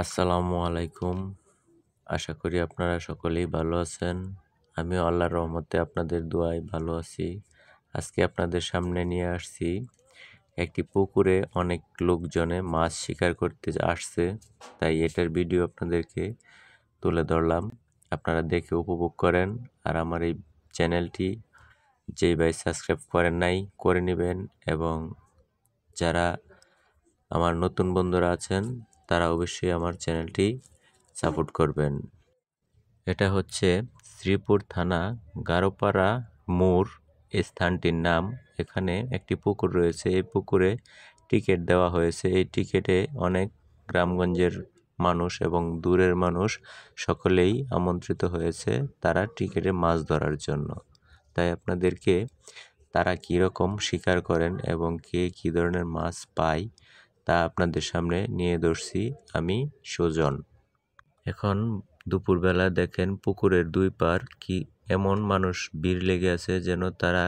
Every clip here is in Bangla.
আসসালামু আলাইকুম। আশা করি আপনারা সকলেই ভালো আছেন। আমিও আল্লাহর রহমতে আপনাদের দোয়ায় ভালো আছি। আজকে আপনাদের সামনে নিয়ে আসছি একটি পুকুরে অনেক লোকজনে মাছ শিকার করতে আসছে। তাই এটার ভিডিও আপনাদেরকে তুলে ধরলাম। আপনারা দেখে উপভোগ করেন। আর আমার এই চ্যানেলটি যেই ভাই সাবস্ক্রাইব করেন নাই করে নেবেন, এবং যারা আমার নতুন বন্ধুরা আছেন তারা অবশ্যই আমার চ্যানেলটি সাপোর্ট করবেন। এটা হচ্ছে শ্রীপুর থানা গারোপাড়া মোড় এই স্থানটির নাম। এখানে একটি পুকুর রয়েছে। এই পুকুরে টিকিট দেওয়া হয়েছে। এই টিকিটে অনেক গ্রামগঞ্জের মানুষ এবং দূরের মানুষ সকলেই আমন্ত্রিত হয়েছে তারা টিকিটে মাছ ধরার জন্য। তাই আপনাদেরকে তারা কীরকম শিকার করেন এবং কে কী ধরনের মাছ পায় তা আপনাদের সামনে নিয়ে ধরছি আমি সুজন। এখন দুপুরবেলা দেখেন পুকুরের দুই পার কি এমন মানুষ ভিড় লেগে আছে যেন তারা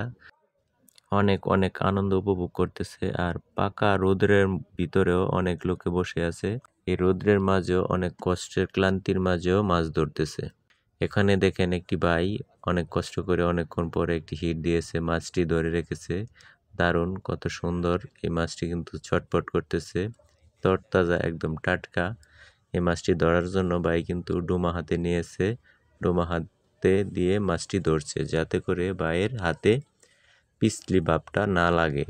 অনেক অনেক আনন্দ উপভোগ করতেছে। আর পাকা রোদ্রের ভিতরেও অনেক লোকে বসে আছে। এই রোদ্রের মাঝেও অনেক কষ্টের ক্লান্তির মাঝেও মাছ ধরতেছে। এখানে দেখেন একটি ভাই অনেক কষ্ট করে অনেকক্ষণ পরে একটি হিট দিয়েছে, মাছটি ধরে রেখেছে। দারুণ, কত সুন্দর! এই মাছটি কিন্তু ছটপট করতেছে, তরতাজা একদম টাটকা। এই মাছটি ধরার জন্য ভাই কিন্তু ডোমা হাতে নিয়েছে, ডোমা হাতে দিয়ে মাছটি ধরছে যাতে করে ভাইয়ের হাতে পিছলি ভাবটা না লাগে।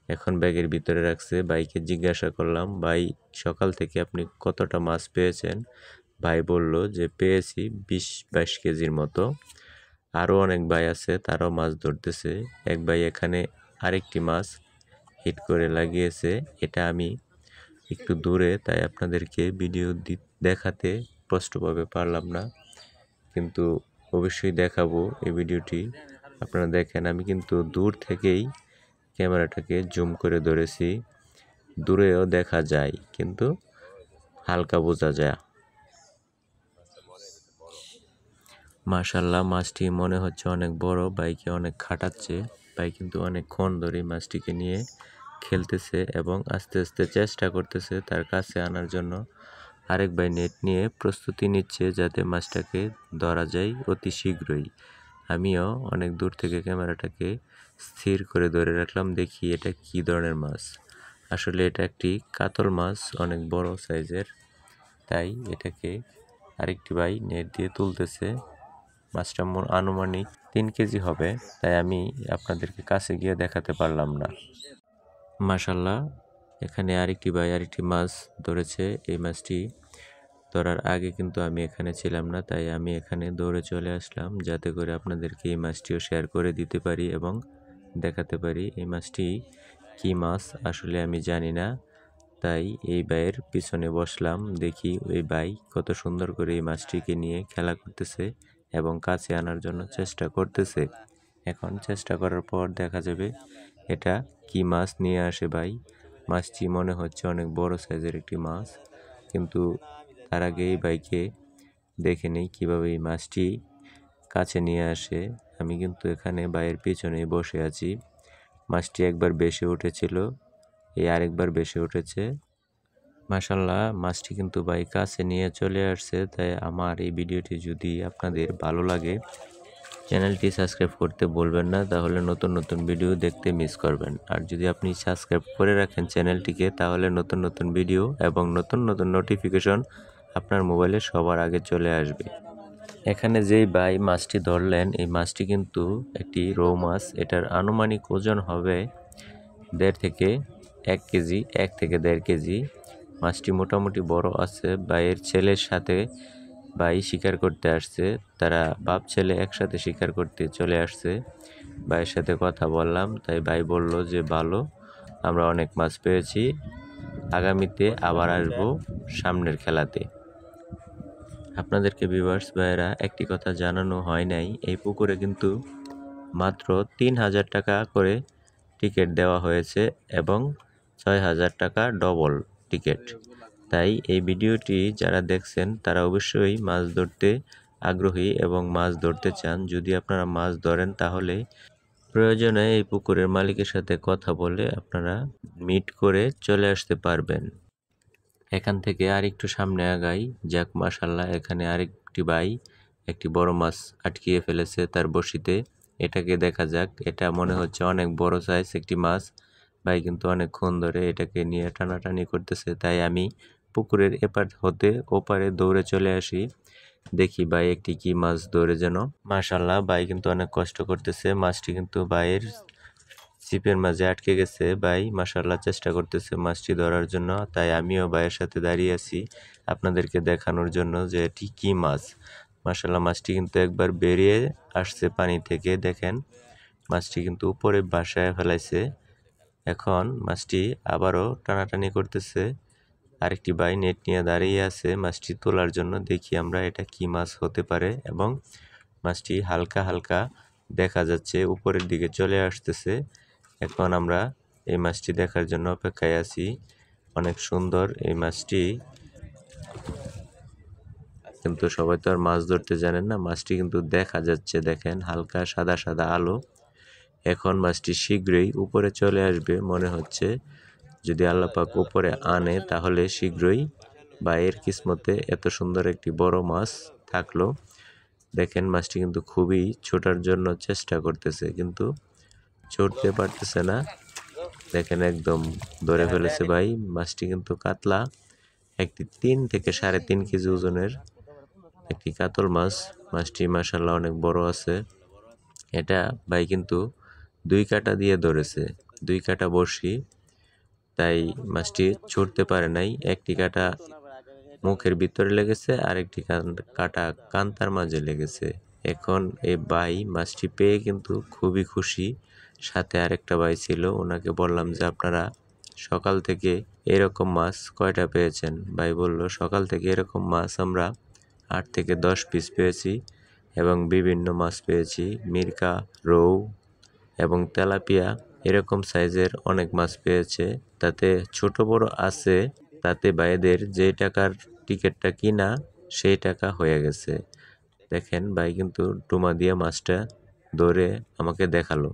এখন ব্যাগের ভিতরে রাখছে। ভাইকে জিজ্ঞাসা করলাম, ভাই সকাল থেকে আপনি কতটা মাছ পেয়েছেন? ভাই বলল যে পেয়েছি 20-22 কেজির মতো। আরও অনেক ভাই আছে, তারাও মাছ ধরতেছে। এক ভাই এখানে আরেকটি মাছ হিট করে লাগিয়েছে। এটা আমি একটু দূরে, তাই আপনাদেরকে ভিডিও দেখাতে স্পষ্টভাবে পারলাম না, কিন্তু অবশ্যই দেখাবো এই ভিডিওটি। আপনারা দেখেন, আমি কিন্তু দূর থেকেই ক্যামেরাটাকে জুম করে ধরেছি। দূরেও দেখা যায় কিন্তু হালকা বোঝা যায়। মাশাল্লাহ, মাছটি মনে হচ্ছে অনেক বড়। বাইকে অনেক খাটাচ্ছে। ভাই কিন্তু অনেকক্ষণ ধরে মাছটিকে নিয়ে খেলতেছে এবং আস্তে আস্তে চেষ্টা করতেছে তার কাছে আনার জন্য। আরেক ভাই নেট নিয়ে প্রস্তুতি নিচ্ছে যাতে মাছটাকে ধরা যায় অতি শীঘ্রই। আমিও অনেক দূর থেকে ক্যামেরাটাকে স্থির করে ধরে রাখলাম, দেখি এটা কি ধরনের মাছ। আসলে এটা একটি কাতল মাছ, অনেক বড় সাইজের। তাই এটাকে আরেকটি ভাই নেট দিয়ে তুলতেছে। মাছটা আনুমানিক 3 কেজি হবে, তাই আমি আপনাদেরকে কাছে গিয়ে দেখাতে পারলাম না। মাশাল্লাহ, এখানে আরেকটি ভাই আরেকটি মাছ ধরেছে। এই মাছটি ধরার আগে কিন্তু আমি এখানে ছিলাম না, তাই আমি এখানে দৌড়ে চলে আসলাম যাতে করে আপনাদেরকে এই মাছটিও শেয়ার করে দিতে পারি এবং দেখাতে পারি। এই মাছটি কি মাছ আসলে আমি জানি না, তাই এই ভাইয়ের পিছনে বসলাম। দেখি ওই ভাই কত সুন্দর করে এই মাছটিকে নিয়ে খেলা করতেছে এবং কাছে আনার জন্য চেষ্টা করতেছে। এখন চেষ্টা করার পর দেখা যাবে এটা কি মাছ নিয়ে আসে ভাই। মাছটি মনে হচ্ছে অনেক বড় সাইজের একটি মাছ, কিন্তু তার আগে এই ভাইকে দেখে নেই কীভাবে এই মাছটি কাছে নিয়ে আসে। আমি কিন্তু এখানে ভাইয়ের পিছনেই বসে আছি। মাছটি একবার বেশি উঠেছিল, এই আরেকবার বেশি উঠেছে। মাশাল্লাহ, মাছটি কিন্তু ভাই কাছে নিয়ে চলে আসছে। তাই আমার এই ভিডিওটি যদি আপনাদের ভালো লাগে, চ্যানেলটি সাবস্ক্রাইব করতে বলবেন না, তাহলে নতুন নতুন ভিডিও দেখতে মিস করবেন। আর যদি আপনি সাবস্ক্রাইব করে রাখেন চ্যানেলটিকে, তাহলে নতুন নতুন ভিডিও এবং নতুন নতুন নোটিফিকেশন আপনার মোবাইলে সবার আগে চলে আসবে। এখানে যেই ভাই মাছটি ধরলেন, এই মাছটি কিন্তু একটি রৌ মাছ। এটার আনুমানিক ওজন হবে 1.5 থেকে 1 কেজি, 1 থেকে 1.5 কেজি। মাছটি মোটামুটি বড় আছে। ভাইয়ের ছেলের সাথে ভাই শিকার করতে আসছে, তারা বাপ ছেলে একসাথে শিকার করতে চলে আসছে। ভাইয়ের সাথে কথা বললাম, তাই ভাই বলল যে ভালো, আমরা অনেক মাছ পেয়েছি, আগামীতে আবার আসবো সামনের খেলাতে। আপনাদেরকে ভিউয়ার্স ভাইয়েরা একটি কথা জানানো হয় নাই, এই পুকুরে কিন্তু মাত্র 3000 টাকা করে টিকিট দেওয়া হয়েছে এবং 6000 টাকা ডবল টিকিট। তাই এই ভিডিওটি যারা দেখছেন তারা অবশ্যই মাছ ধরতে আগ্রহী এবং মাছ ধরতে চান। যদি আপনারা মাছ ধরেন তাহলে প্রয়োজনে এই পুকুরের মালিকের সাথে কথা বলে আপনারা মিট করে চলে আসতে পারবেন। এখান থেকে আর একটু সামনে আগাই, যাক মাশাল্লাহ এখানে আরেকটি ভাই একটি বড় মাছ আটকিয়ে ফেলেছে তার বড়শিতে। এটাকে দেখা যাক, এটা মনে হচ্ছে অনেক বড় সাইজ একটি মাছ। ভাই কিন্তু অনেকক্ষণ ধরে এটাকে নিয়ে টানাটানি করতেছে, তাই আমি পুকুরের এপার হতে ওপারে দৌড়ে চলে আসি, দেখি ভাই একটি কি মাছ ধরে যেন। মাশাল্লাহ ভাই কিন্তু অনেক কষ্ট করতেছে, মাছটি কিন্তু ভাইয়ের ছিপের মাঝে আটকে গেছে। ভাই মাশাল্লাহ চেষ্টা করতেছে মাছটি ধরার জন্য, তাই আমিও ভাইয়ের সাথে দাঁড়িয়ে আছি আপনাদেরকে দেখানোর জন্য যে এটি কি মাছ। মাশাল্লাহ মাছটি কিন্তু একবার বেরিয়ে আসছে পানি থেকে, দেখেন মাছটি কিন্তু উপরে ভাসায় ফেলাইছে। এখন মাছটি আবারও টানাটানি করতেছে, আরেকটি ভাই নেট নিয়ে দাঁড়িয়ে আছে মাছটি তোলার জন্য। দেখি আমরা এটা কি মাছ হতে পারে, এবং মাছটি হালকা হালকা দেখা যাচ্ছে উপরের দিকে চলে আসতেছে। এখন আমরা এই মাছটি দেখার জন্য অপেক্ষায় আছি। অনেক সুন্দর এই মাছটি, কিন্তু সবাই তো আর মাছ ধরতে জানেন না। মাছটি কিন্তু দেখা যাচ্ছে, দেখেন হালকা সাদা সাদা আলো। এখন মাছটি শীঘ্রই উপরে চলে আসবে মনে হচ্ছে, যদি আল্লাহ পাক উপরে আনে তাহলে শীঘ্রই। বা এর কিসমতে এত সুন্দর একটি বড় মাছ থাকলো। দেখেন মাছটি কিন্তু খুবই ছোটার জন্য চেষ্টা করতেছে, কিন্তু চড়তে পারতেছে না। দেখেন একদম ধরে ফেলেছে ভাই। মাছটি কিন্তু কাতলা, একটি 3 থেকে 3.5 কেজি ওজনের একটি কাতল মাছ। মাছটি মাশাল্লাহ অনেক বড় আছে। এটা ভাই কিন্তু 2 কাঁটা দিয়ে ধরেছে, 2 কাঁটা বড়শি, তাই মাছটি ছুটতে পারে নাই। একটি কাঁটা মুখের ভিতরে লেগেছে, আরেকটি কাঁটা কান্তার মাঝে লেগেছে। এখন এই ভাই মাছটি পেয়ে কিন্তু খুবই খুশি। সাথে আরেকটা ভাই ছিল, ওনাকে বললাম যে আপনারা সকাল থেকে এরকম মাছ কয়টা পেয়েছেন? ভাই বলল সকাল থেকে এরকম মাছ আমরা 8 থেকে 10 পিস পেয়েছি, এবং বিভিন্ন মাছ পেয়েছি, মিরকা, রৌ এবং তেলাপিয়া, এরকম সাইজের অনেক মাছ পেয়েছে। তাতে ছোট বড় আছে, তাতে ভাইদের যে টাকার টিকিটটা কিনা সেই টাকা হয়ে গেছে। দেখেন ভাই কিন্তু ডুমা দিয়ে মাছটা ধরে আমাকে দেখালো।